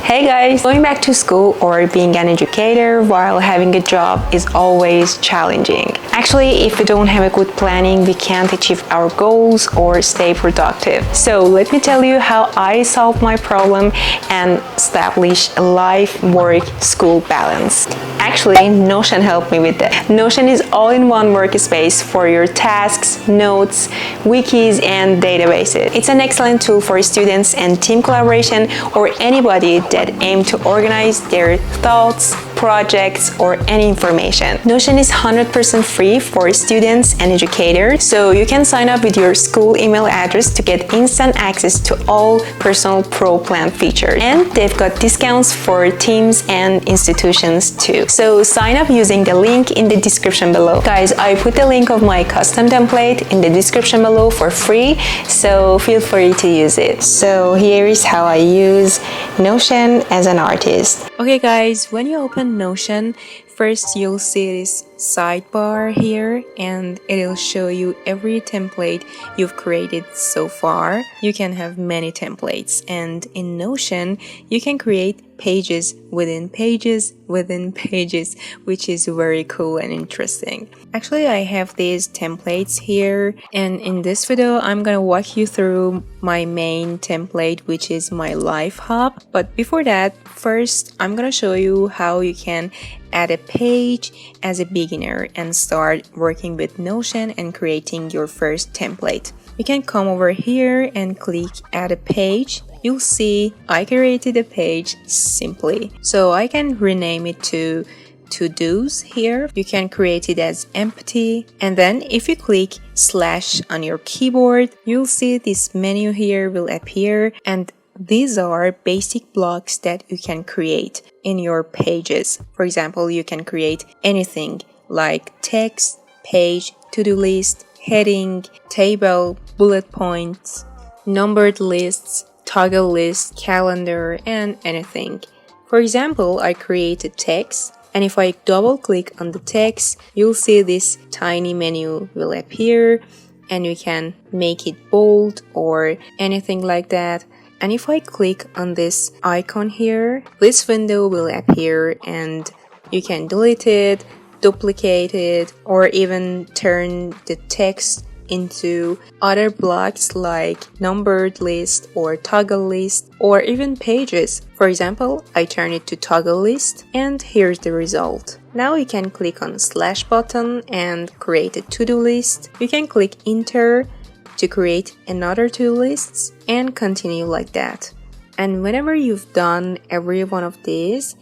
Hey guys! Going back to school or being an educator while having a job is always challenging. Actually, if we don't have a good planning, we can't achieve our goals or stay productive. So let me tell you how I solved my problem and established a life, work, school balance. Actually, Notion helped me with that. Notion is all-in-one workspace for your tasks, notes, wikis, and databases. It's an excellent tool for students and team collaboration or anybody that aim to organize their thoughts, projects, or any information. Notion is 100% free for students and educators, so you can sign up with your school email address to get instant access to all personal pro plan features. And they've got discounts for teams and institutions too. So sign up using the link in the description below. Guys, I put the link of my custom template in the description below for free, so feel free to use it. So here is how I use Notion as an artist. Okay guys, when you open Notion, first you'll see this sidebar here and it'll show you every template you've created so far. You can have many templates, and in Notion you can create pages within pages within pages, which is very cool and interesting. Actually, I have these templates here, and in this video I'm gonna walk you through my main template, which is my life hub. But before that, first I'm gonna show you how you can add a page as a beginner and start working with Notion and creating your first template. You can come over here and click add a page. You'll see I created a page simply. So I can rename it to to-dos here. You can create it as empty, and then if you click slash on your keyboard, you'll see this menu here will appear, and these are basic blocks that you can create in your pages. For example, you can create anything like text, page, to-do list, heading, table, bullet points, numbered lists, toggle list, calendar, and anything. For example, I created text, and if I double click on the text, you'll see this tiny menu will appear, and you can make it bold or anything like that. And if I click on this icon here, this window will appear and you can delete it, duplicate it, or even turn the text into other blocks like numbered list or toggle list or even pages. For example, I turn it to toggle list and here's the result. Now you can click on slash button and create a to-do list. You can click enter to create another to-do lists and continue like that. And whenever you've done every one of these,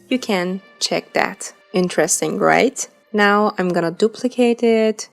you can check that. Interesting, right? Now I'm gonna duplicate it,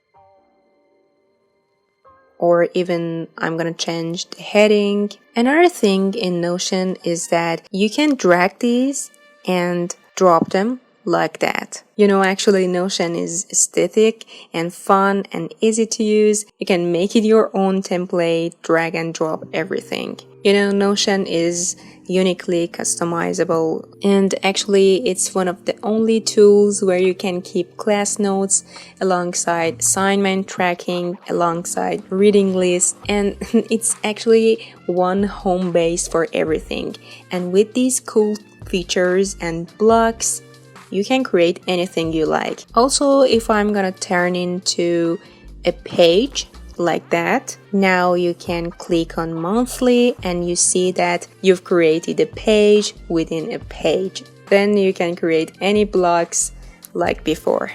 or even I'm gonna change the heading. Another thing in Notion is that you can drag these and drop them like that. You know, actually Notion is aesthetic and fun and easy to use. You can make it your own template, drag and drop everything. You know, Notion is uniquely customizable, and actually it's one of the only tools where you can keep class notes alongside assignment tracking, alongside reading lists, and it's actually one home base for everything. And with these cool features and blocks, you can create anything you like. Also, if I'm gonna turn into a page like that, now you can click on monthly and you see that you've created a page within a page. Then you can create any blocks like before.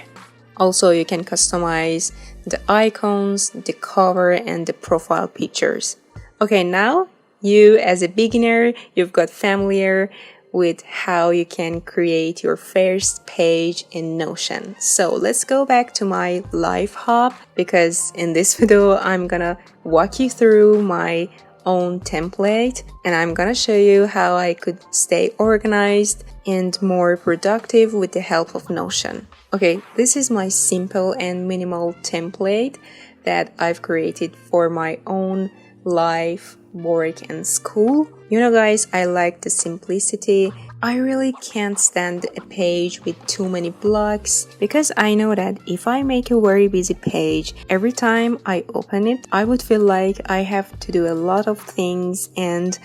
Also, you can customize the icons, the cover, and the profile pictures. Okay, now you as a beginner, you've got familiar with how you can create your first page in Notion. So let's go back to my life hub, because in this video I'm gonna walk you through my own template and I'm gonna show you how I could stay organized and more productive with the help of Notion. Okay, this is my simple and minimal template that I've created for my own life, work, and school. You know guys, I like the simplicity. I really can't stand a page with too many blocks, because I know that if I make a very busy page, every time I open it, I would feel like I have to do a lot of things and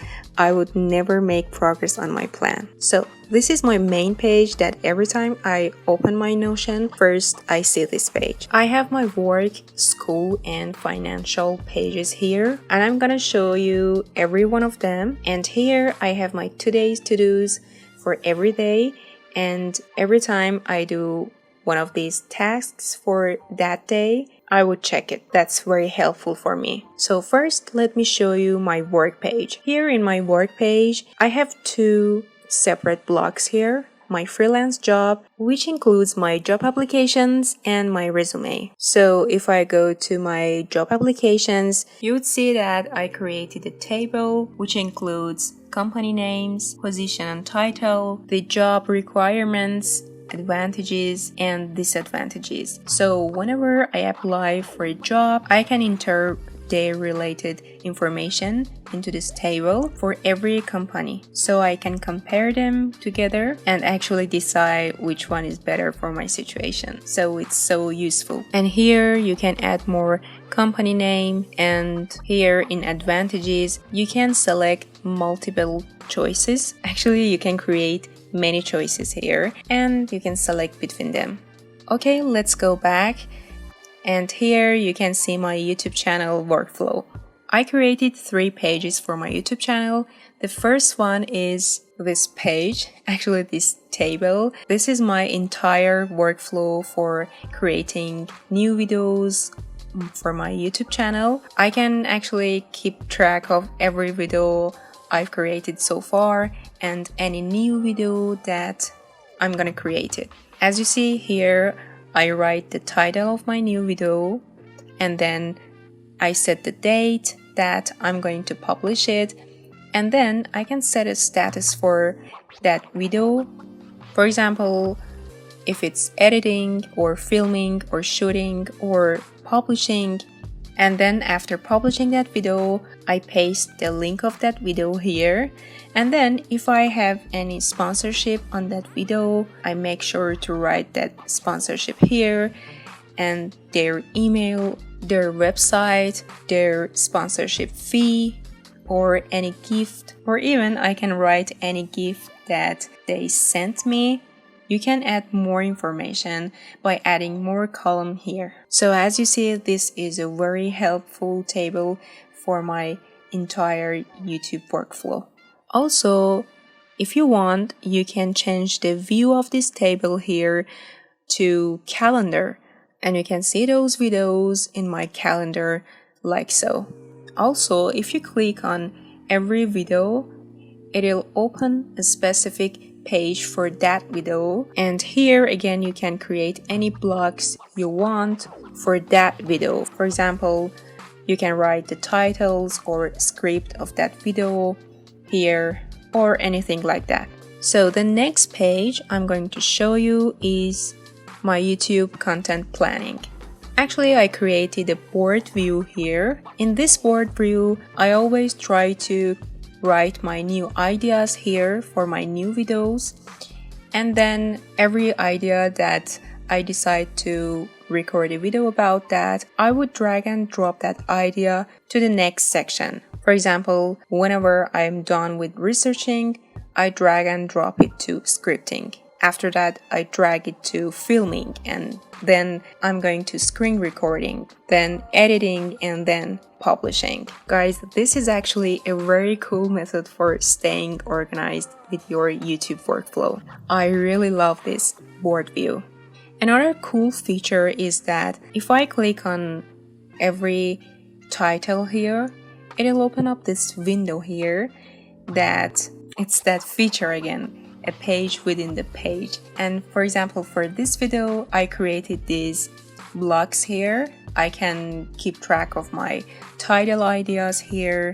I would never make progress on my plan. So this is my main page that every time I open my Notion, first I see this page. I have my work, school, and financial pages here, and I'm gonna show you every one of them. And here I have my today's to-dos for every day, and every time I do one of these tasks for that day, I would check it. That's very helpful for me. So first, let me show you my work page. Here in my work page, I have two separate blocks here. My freelance job, which includes my job applications and my resume. So if I go to my job applications, you would see that I created a table which includes company names, position and title, the job requirements, advantages and disadvantages. So whenever I apply for a job, I can enter their related information into this table for every company. So I can compare them together and actually decide which one is better for my situation. So it's so useful. And here you can add more company name, and here in advantages, you can select multiple choices. Actually, you can create many choices here and you can select between them. Okay, let's go back. And here you can see my YouTube channel workflow. I created 3 pages for my YouTube channel. The first one is this page, actually this table. This is my entire workflow for creating new videos for my YouTube channel. I can actually keep track of every video I've created so far and any new video that I'm gonna create it. As you see here, I write the title of my new video and then I set the date that I'm going to publish it, and then I can set a status for that video. For example, if it's editing or filming or shooting or publishing, and then after publishing that video, I paste the link of that video here. And then if I have any sponsorship on that video, I make sure to write that sponsorship here and their email, their website, their sponsorship fee, or any gift, or even I can write any gift that they sent me. You can add more information by adding more column here. So as you see, this is a very helpful table for my entire YouTube workflow. Also, if you want, you can change the view of this table here to calendar, and you can see those videos in my calendar like so. Also, if you click on every video, it'll open a specific page for that video, and here again you can create any blocks you want for that video. For example, you can write the titles or script of that video here or anything like that. So the next page I'm going to show you is my YouTube content planning. Actually, I created a board view here. In this board view, I always try to write my new ideas here for my new videos, and then every idea that I decide to record a video about that, I would drag and drop that idea to the next section. For example, whenever I'm done with researching, I drag and drop it to scripting. After that, I drag it to filming, and then I'm going to screen recording, then editing, and then publishing. Guys, this is actually a very cool method for staying organized with your YouTube workflow. I really love this board view. Another cool feature is that if I click on every title here, it'll open up this window here that it's that feature again, a page within the page. And for example, for this video, I created these blocks here. I can keep track of my title ideas here,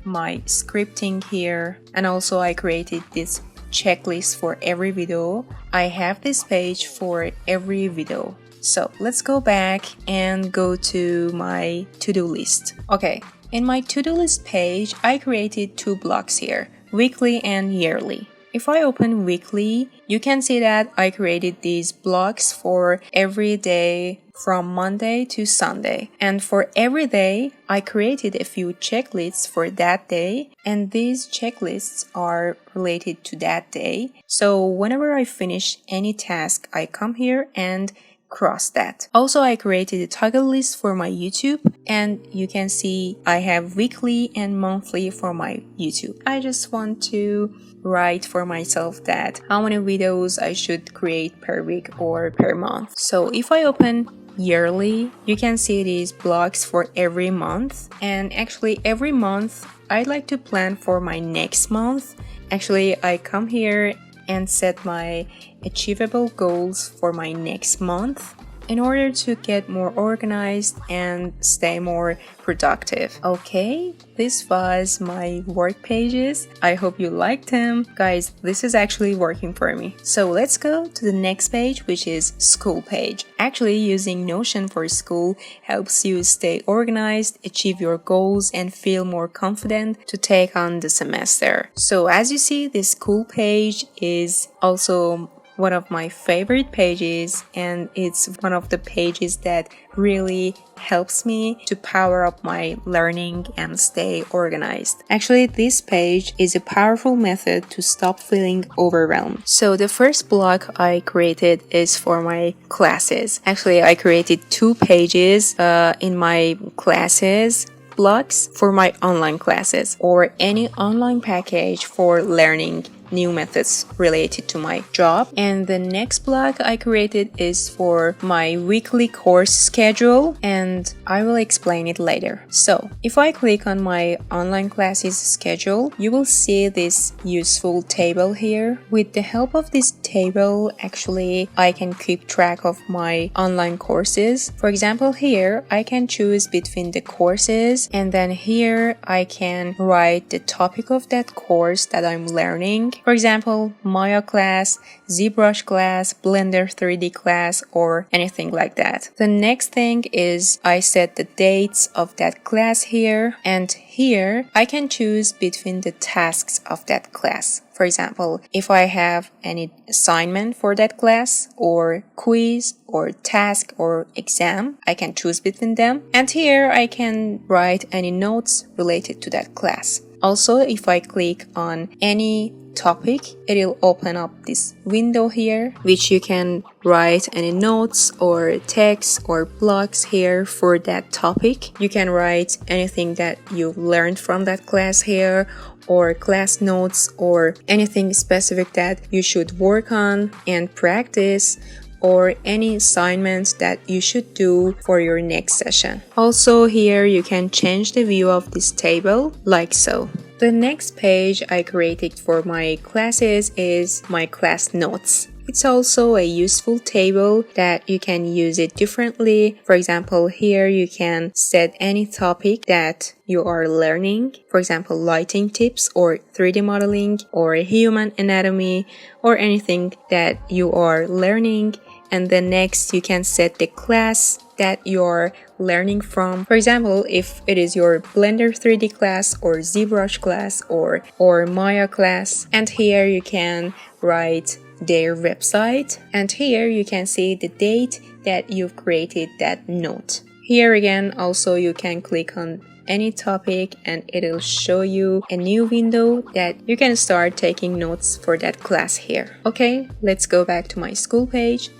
my scripting here, and also I created this checklist for every video. I have this page for every video. So let's go back and go to my to-do list. Okay, in my to-do list page, I created 2 blocks here, weekly and yearly. if I open weekly, you can see that I created these blocks for every day from Monday to Sunday. And for every day, I created a few checklists for that day, and these checklists are related to that day. So whenever I finish any task, I come here and cross that. Also, I created a toggle list for my YouTube, and you can see I have weekly and monthly for my YouTube. I just want to write for myself that how many videos I should create per week or per month. So if I open yearly, you can see these blocks for every month, and actually every month I'd like to plan for my next month. Actually, I come here and set my achievable goals for my next month in order to get more organized and stay more productive. Okay, this was my work pages. I hope you liked them. Guys, this is actually working for me. So let's go to the next page, which is school page. Actually, using Notion for school helps you stay organized, achieve your goals, and feel more confident to take on the semester. So as you see, this school page is also one of my favorite pages, and it's one of the pages that really helps me to power up my learning and stay organized. Actually, this page is a powerful method to stop feeling overwhelmed. So the first block I created is for my classes. Actually, I created 2 pages in my classes blocks for my online classes or any online package for learning new methods related to my job. And the next block I created is for my weekly course schedule, and I will explain it later. So if I click on my online classes schedule, you will see this useful table here. With the help of this table, actually I can keep track of my online courses. For example, here I can choose between the courses, and then here I can write the topic of that course that I'm learning. For example, Maya class, ZBrush class, Blender 3D class, or anything like that. The next thing is I set the dates of that class here, and here I can choose between the tasks of that class. For example, if I have any assignment for that class, or quiz, or task, or exam, I can choose between them. And here I can write any notes related to that class. Also, if I click on any topic, it will open up this window here, which you can write any notes or text or blogs here for that topic. You can write anything that you've learned from that class here, or class notes, or anything specific that you should work on and practice, or any assignments that you should do for your next session. Also, here you can change the view of this table like so. The next page I created for my classes is my class notes. It's also a useful table that you can use it differently. For example, here you can set any topic that you are learning. For example, lighting tips or 3D modeling or human anatomy or anything that you are learning. And then next you can set the class that you're learning from. For example, if it is your Blender 3D class or ZBrush class or Maya class, and here you can write their website, and here you can see the date that you've created that note. Here again, also you can click on any topic and it'll show you a new window that you can start taking notes for that class here. Okay, let's go back to my school page.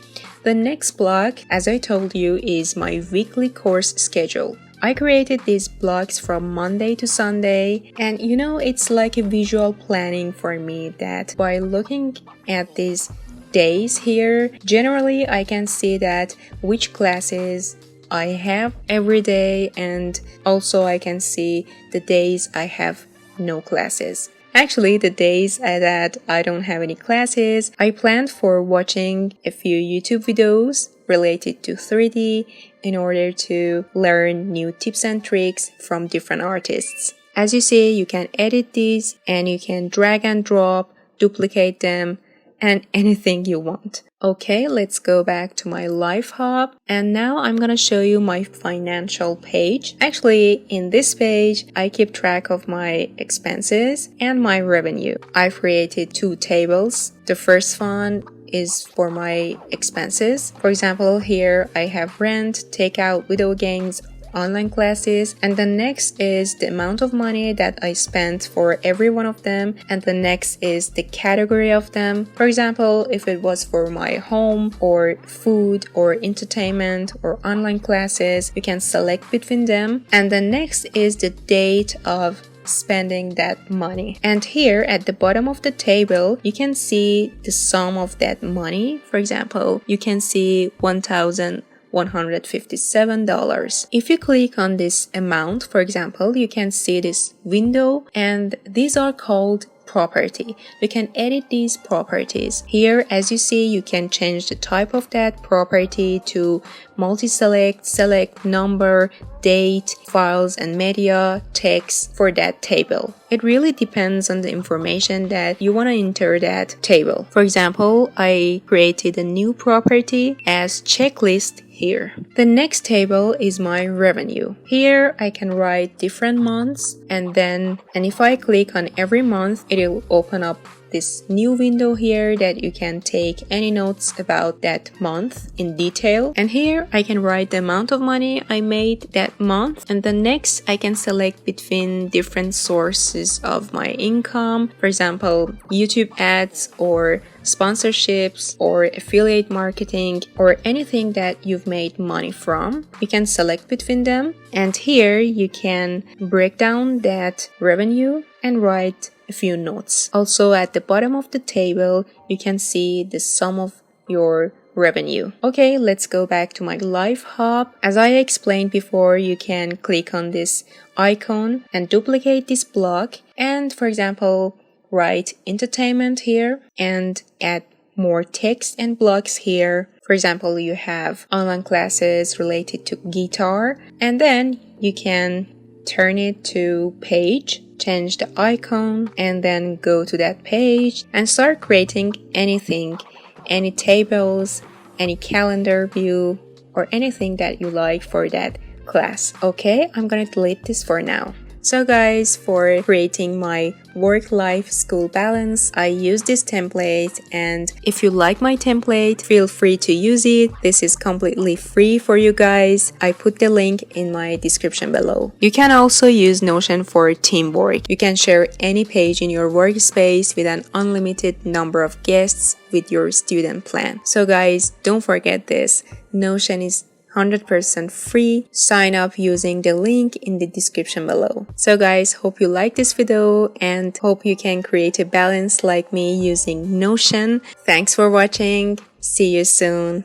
The next block, as I told you, is my weekly course schedule. I created these blocks from Monday to Sunday, and you know, it's like a visual planning for me that by looking at these days here, generally I can see that which classes I have every day, and also I can see the days I have no classes. Actually, the days that I don't have any classes, I planned for watching a few YouTube videos related to 3D in order to learn new tips and tricks from different artists. As you see, you can edit these and you can drag and drop, duplicate them, and anything you want. Okay, let's go back to my Life Hub, and now I'm gonna show you my financial page. Actually, in this page, I keep track of my expenses and my revenue. I've created two tables. The first one is for my expenses. For example, here I have rent, takeout, video games, online classes, and the next is the amount of money that I spent for every one of them, and the next is the category of them. For example, if it was for my home or food or entertainment or online classes, you can select between them, and the next is the date of spending that money. And here at the bottom of the table, you can see the sum of that money. For example, you can see $1,157. If you click on this amount, for example, you can see this window, and these are called property. You can edit these properties. Here, as you see, you can change the type of that property to multi-select, select number, date, files and media, text for that table. It really depends on the information that you want to enter that table. For example, I created a new property as checklist here. The next table is my revenue. Here I can write different months, and if I click on every month, it will open up this new window here that you can take any notes about that month in detail. And here I can write the amount of money I made that month, and the next I can select between different sources of my income. For example, YouTube ads or sponsorships or affiliate marketing or anything that you've made money from. You can select between them, and here you can break down that revenue and write a few notes. Also, at the bottom of the table, you can see the sum of your revenue. Okay, let's go back to my Life Hub. As I explained before, you can click on this icon and duplicate this block, and for example, write entertainment here and add more text and blocks here. For example, you have online classes related to guitar, and then you can turn it to page, change the icon, and then go to that page and start creating anything, any tables, any calendar view, or anything that you like for that class. Okay, I'm gonna delete this for now. So guys, for creating my work-life school balance, I use this template, and if you like my template, feel free to use it. This is completely free for you guys. I put the link in my description below. You can also use Notion for teamwork. You can share any page in your workspace with an unlimited number of guests with your student plan. So guys, don't forget this. Notion is 100% free. Sign up using the link in the description below. So guys, hope you like this video and hope you can create a balance like me using Notion. Thanks for watching. See you soon.